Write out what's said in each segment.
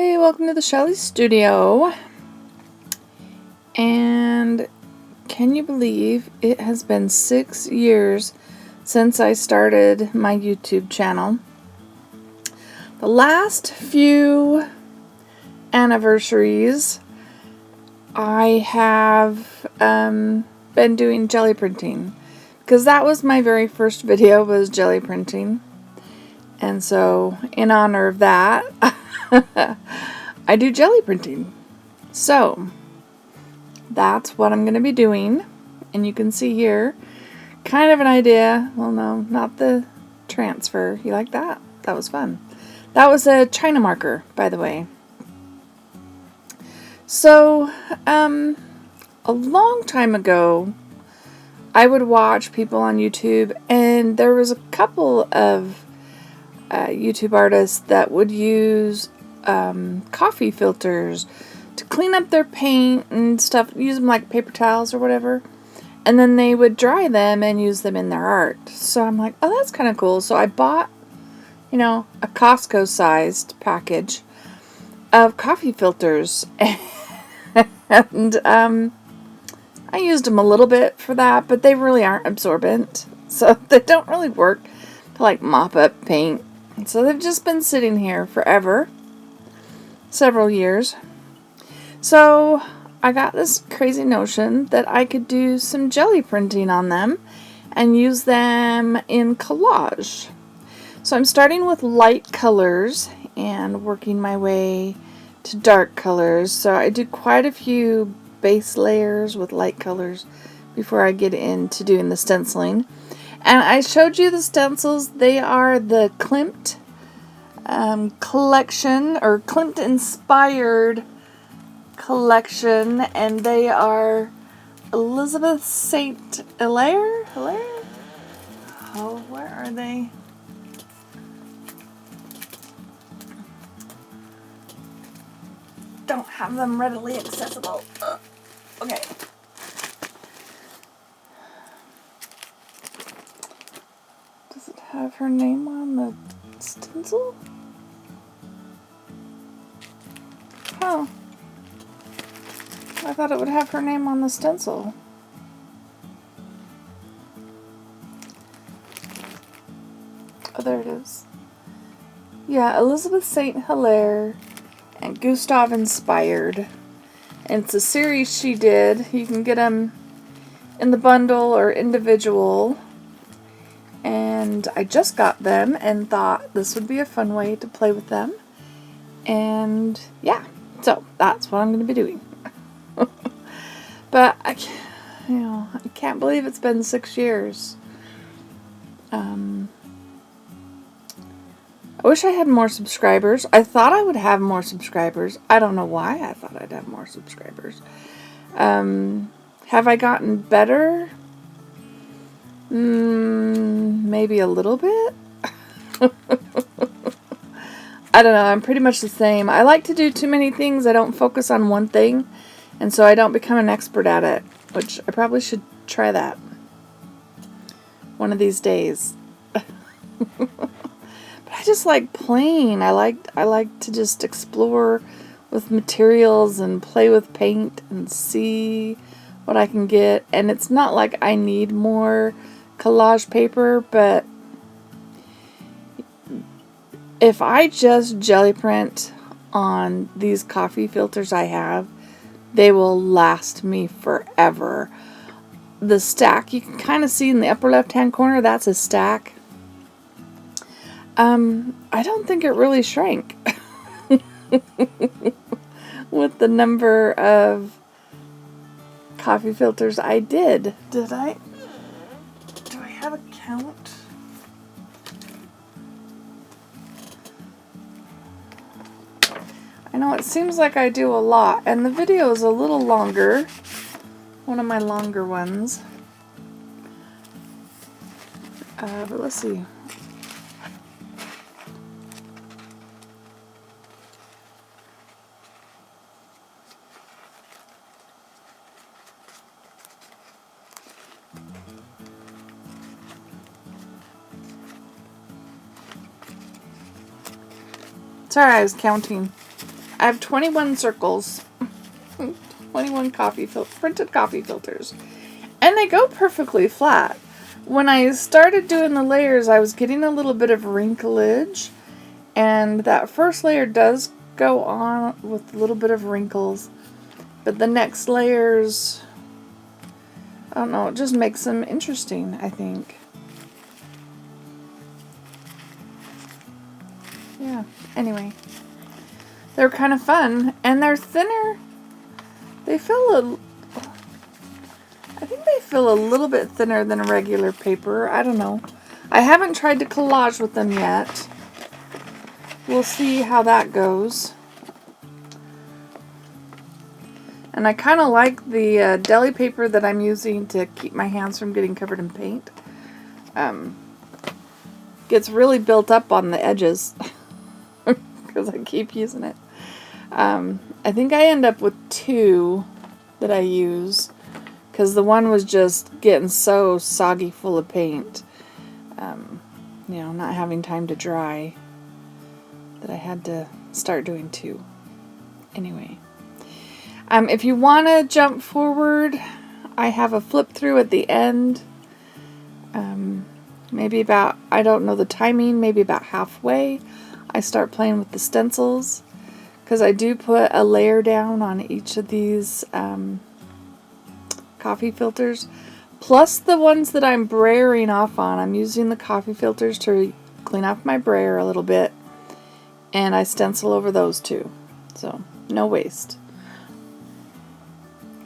Hi, welcome to the Shelly Studio. And can you believe it has been 6 years since I started my YouTube channel? The last few anniversaries, I have been doing jelly printing because that was my very first video, was jelly printing. And so, in honor of that, I do jelly printing. So, that's what I'm going to be doing. And you can see here, kind of an idea. Well, no, not the transfer. You like that? That was fun. That was a China marker, by the way. So, a long time ago, I would watch people on YouTube, and there was a couple of YouTube artists that would use coffee filters to clean up their paint and stuff, use them like paper towels or whatever, and then they would dry them and use them in their art. So I'm like, oh, that's kind of cool. So I bought, a Costco sized package of coffee filters, and I used them a little bit for that, but they really aren't absorbent, so they don't really work to like mop up paint. So they've just been sitting here forever, several years. So I got this crazy notion that I could do some jelly printing on them and use them in collage. So I'm starting with light colors and working my way to dark colors. So I do quite a few base layers with light colors before I get into doing the stenciling. And I showed you the stencils. They are the Klimt collection, or Klimt inspired collection, and they are Elizabeth St. Hilaire? Oh, where are they? Don't have them readily accessible. Okay. Does it have her name on the stencil? Oh. I thought it would have her name on the stencil. Oh, there it is. Yeah, Elizabeth St. Hilaire and Gustav inspired. And it's a series she did. You can get them in the bundle or individual. And I just got them and thought this would be a fun way to play with them. And yeah, so that's what I'm going to be doing. But I can't believe it's been 6 years. I wish I had more subscribers. I thought I would have more subscribers. I don't know why I thought I'd have more subscribers. Have I gotten better? Maybe a little bit. I don't know. I'm pretty much the same. I like to do too many things. I don't focus on one thing, and so I don't become an expert at it, which I probably should try that one of these days. But I just like playing. I like to just explore with materials and play with paint and see what I can get. And it's not like I need more collage paper, but if I just jelly print on these coffee filters I have, they will last me forever. The stack, you can kind of see in the upper left hand corner, that's a stack. I don't think it really shrank with the number of coffee filters I did. Did I? Do I have a count? I know it seems like I do a lot, and the video is a little longer, one of my longer ones. But let's see. Sorry, I was counting. I have 21 circles, 21 printed coffee filters, and they go perfectly flat. When I started doing the layers, I was getting a little bit of wrinklage, and that first layer does go on with a little bit of wrinkles, but the next layers, I don't know, it just makes them interesting, I think. Yeah, anyway. They're kind of fun, and they're thinner. They feel I think they feel a little bit thinner than a regular paper. I don't know. I haven't tried to collage with them yet. We'll see how that goes. And I kind of like the deli paper that I'm using to keep my hands from getting covered in paint. Gets really built up on the edges because I keep using it. I think I end up with 2 that I use because the one was just getting so soggy full of paint, you know, not having time to dry, that I had to start doing 2. Anyway, if you want to jump forward, I have a flip through at the end. Maybe about, I don't know the timing, maybe about halfway, I start playing with the stencils, because I do put a layer down on each of these coffee filters, plus the ones that I'm brayering off on. I'm using the coffee filters to clean off my brayer a little bit, and I stencil over those too. So, no waste.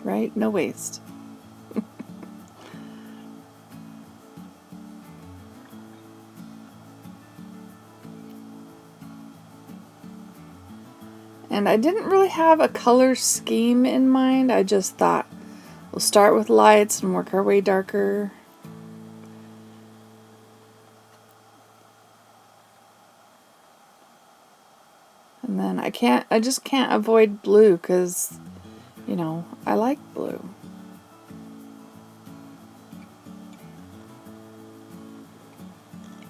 Right? No waste. And I didn't really have a color scheme in mind. I just thought we'll start with lights and work our way darker. And then I just can't avoid blue because, you know, I like blue.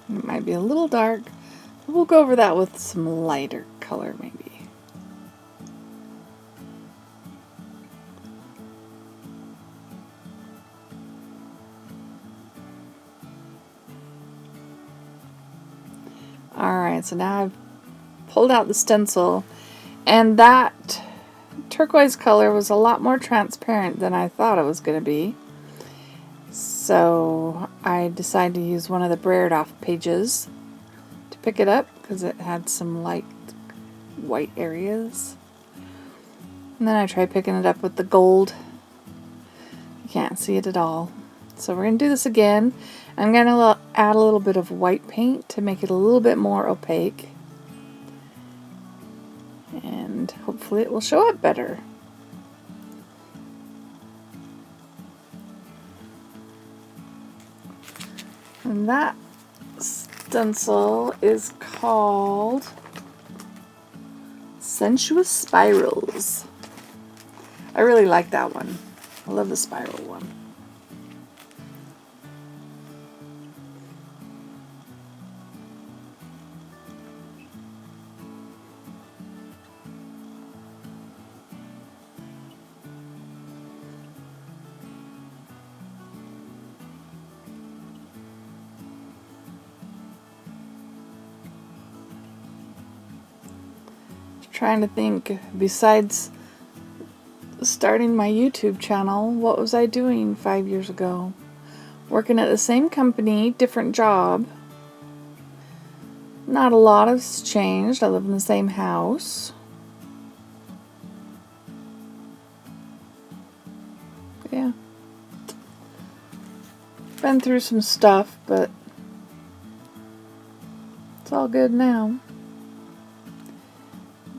It might be a little dark. We'll go over that with some lighter color maybe. Alright, so now I've pulled out the stencil, and that turquoise color was a lot more transparent than I thought it was going to be. So I decided to use one of the brayered off pages to pick it up because it had some light white areas. And then I tried picking it up with the gold. You can't see it at all. So we're going to do this again. I'm going to add a little bit of white paint to make it a little bit more opaque. And hopefully it will show up better. And that stencil is called Sensuous Spirals. I really like that one. I love the spiral one. Trying to think, besides starting my YouTube channel, what was I doing 5 years ago? Working at the same company, different job. Not a lot has changed. I live in the same house. Yeah. Been through some stuff, but it's all good now.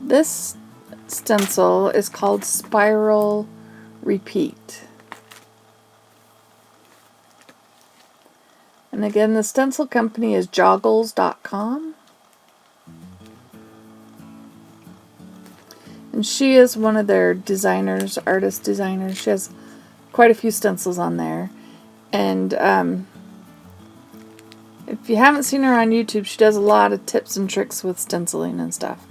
This stencil is called Spiral Repeat. And again, the stencil company is joggles.com. And she is one of their designers, artist designers. She has quite a few stencils on there. And if you haven't seen her on YouTube, she does a lot of tips and tricks with stenciling and stuff.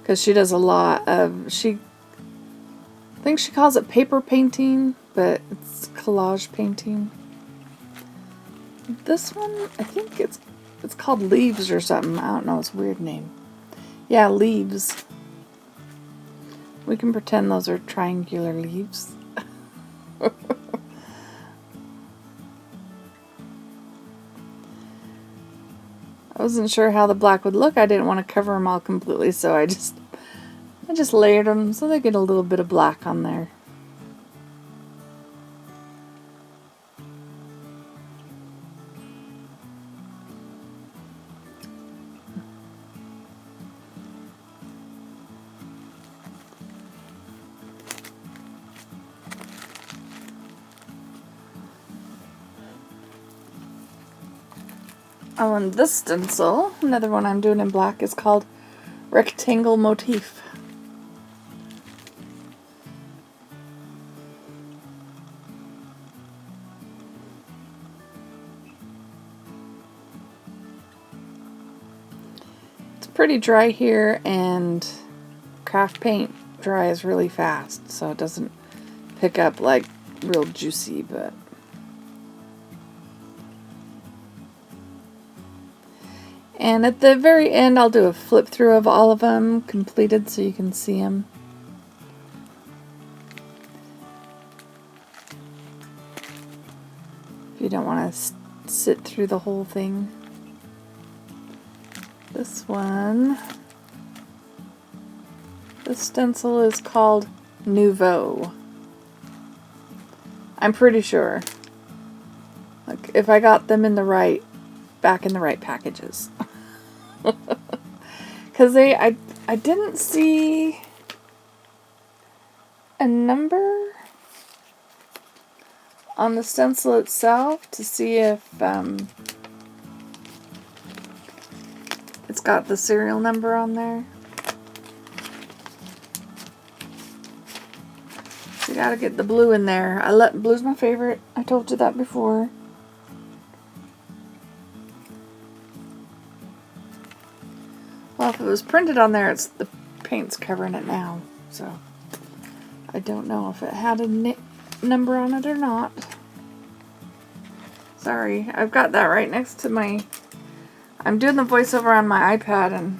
because she does a lot of, I think she calls it paper painting, but it's collage painting. This one, I think it's called Leaves or something. I don't know, it's a weird name. Yeah, Leaves. We can pretend those are triangular leaves. I wasn't sure how the black would look. I didn't want to cover them all completely, so I just layered them so they get a little bit of black on there. Oh, and this stencil, another one I'm doing in black, is called Rectangle Motif. It's pretty dry here, and craft paint dries really fast, so it doesn't pick up like real juicy, but and at the very end, I'll do a flip through of all of them completed so you can see them. If you don't want to sit through the whole thing. This one, this stencil is called Nouveau. I'm pretty sure. Like, if I got them in the right, back in the right packages. Because I didn't see a number on the stencil itself to see if it's got the serial number on there. You gotta get the blue in there. Blue's my favorite. I told you that before. Well, if it was printed on there, it's the paint's covering it now, so I don't know if it had a number on it or not. Sorry, I've got that right next to my... I'm doing the voiceover on my iPad and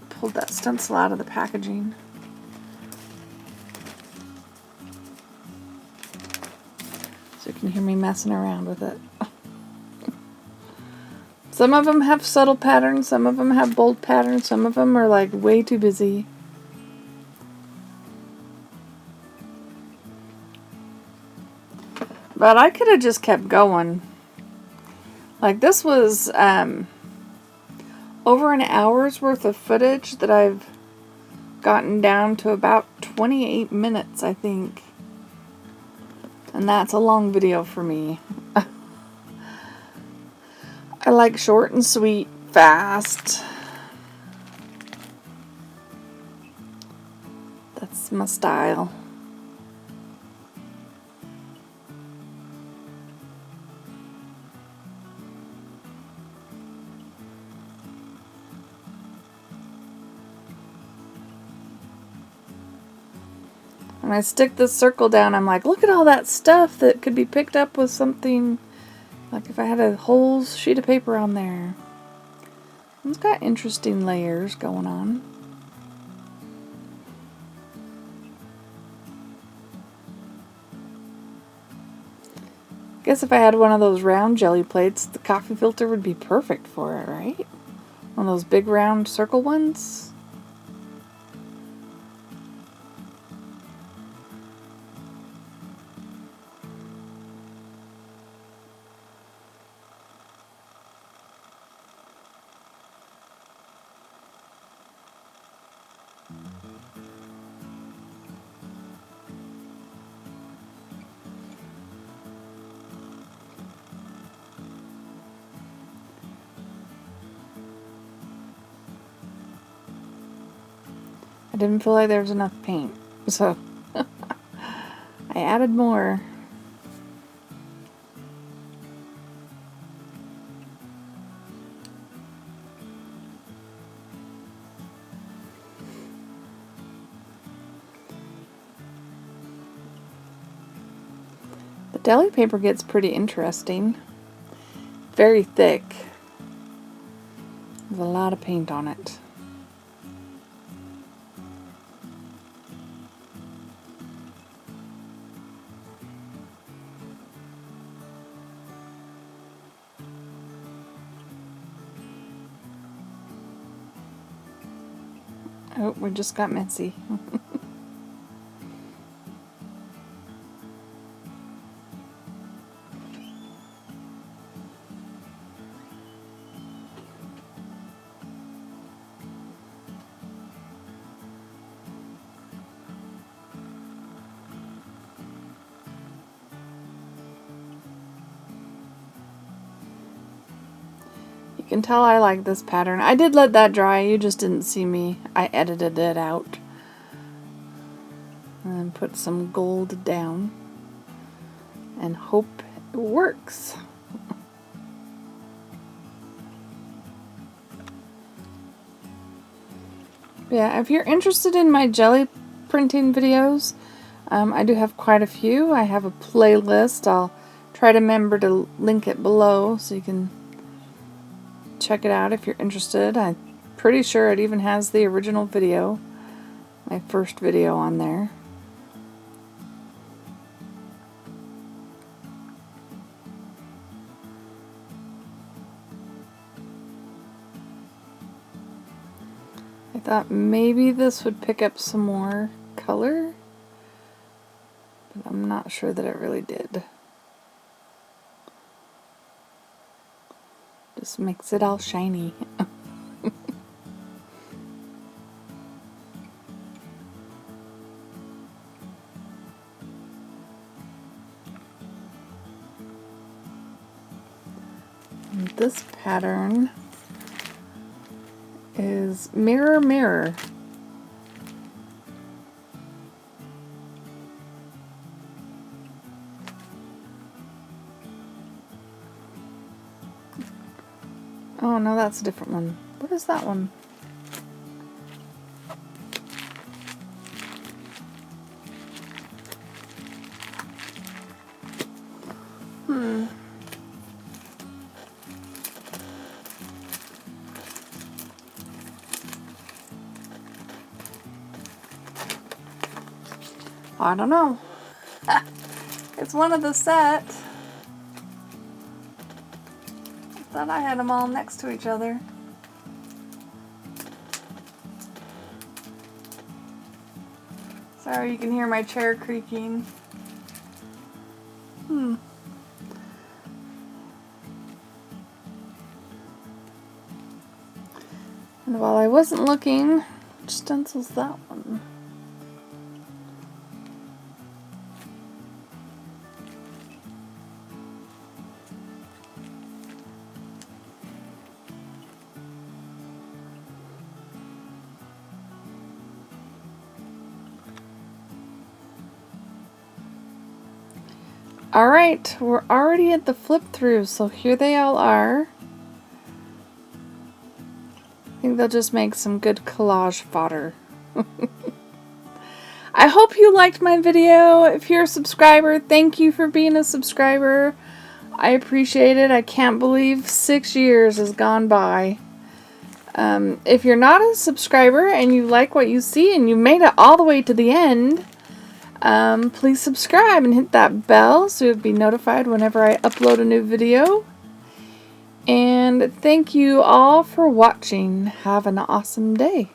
pulled that stencil out of the packaging. So you can hear me messing around with it. Some of them have subtle patterns, some of them have bold patterns, some of them are like way too busy. But I could have just kept going. Like, this was over an hour's worth of footage that I've gotten down to about 28 minutes, I think. And that's a long video for me. I like short and sweet, fast. That's my style. When I stick this circle down, I'm like, look at all that stuff that could be picked up with something. Like if I had a whole sheet of paper on there. It's got interesting layers going on. Guess if I had one of those round jelly plates, the coffee filter would be perfect for it, right? One of those big round circle ones. I didn't feel like there was enough paint, so I added more. Deli paper gets pretty interesting. Very thick. There's a lot of paint on it. Oh, we just got messy. You can tell I like this pattern. I did let that dry, you just didn't see me. I edited it out. And then put some gold down. And hope it works. Yeah, if you're interested in my jelly printing videos, I do have quite a few. I have a playlist. I'll try to remember to link it below so you can check it out if you're interested. I'm pretty sure it even has the original video, my first video on there. I thought maybe this would pick up some more color, but I'm not sure that it really did. Just makes it all shiny. And this pattern is Mirror Mirror. Oh no, that's a different one. What is that one? I don't know. It's one of the set. I thought I had them all next to each other. Sorry, you can hear my chair creaking. And while I wasn't looking, which stencil's that one? Alright, we're already at the flip through, so here they all are. I think they'll just make some good collage fodder. I hope you liked my video. If you're a subscriber, thank you for being a subscriber. I appreciate it. I can't believe 6 years has gone by. If you're not a subscriber and you like what you see and you made it all the way to the end, please subscribe and hit that bell so you'll be notified whenever I upload a new video. And thank you all for watching. Have an awesome day.